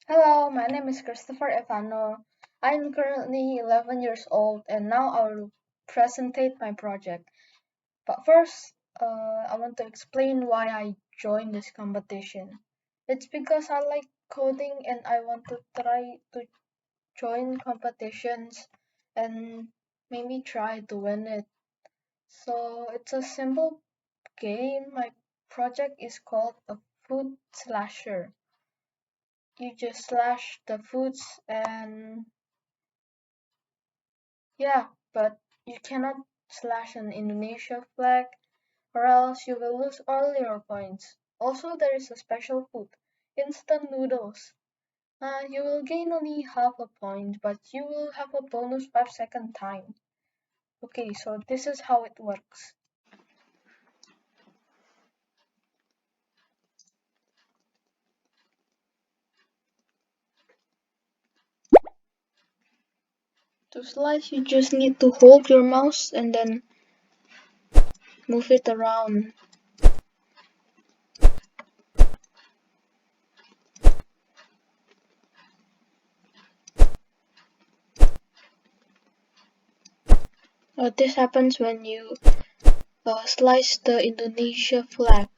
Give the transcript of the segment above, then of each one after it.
Hello, my name is Christopher Evano. I'm currently 11 years old and now I'll presentate my project. But first, I want to explain why I joined this competition. It's because I like coding and I want to try to join competitions and maybe try to win it. So it's a simple game. My project is called a food slasher. You just slash the foods and yeah, but you cannot slash an Indonesia flag or else you will lose all your points. Also, there is a special food, instant noodles. You will gain only half a point, but you will have a bonus 5-second time. Okay, so this is how it works. To slice, you just need to hold your mouse and then move it around. This happens when you slice the Indonesia flag.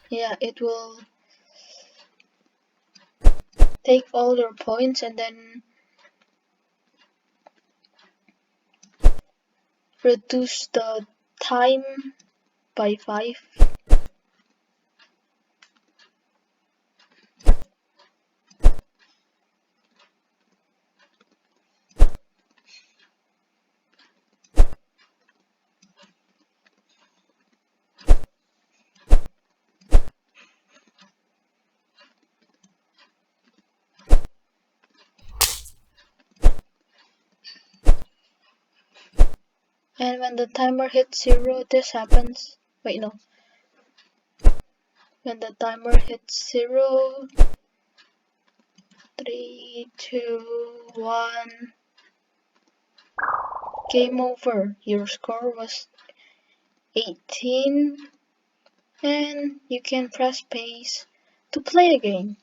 Yeah, it will take all your points and then reduce the time by 5. And when the timer hits 0, this happens. Wait, no. When the timer hits 0, 3, 2, 1, game over. Your score was 18, and you can press space to play again.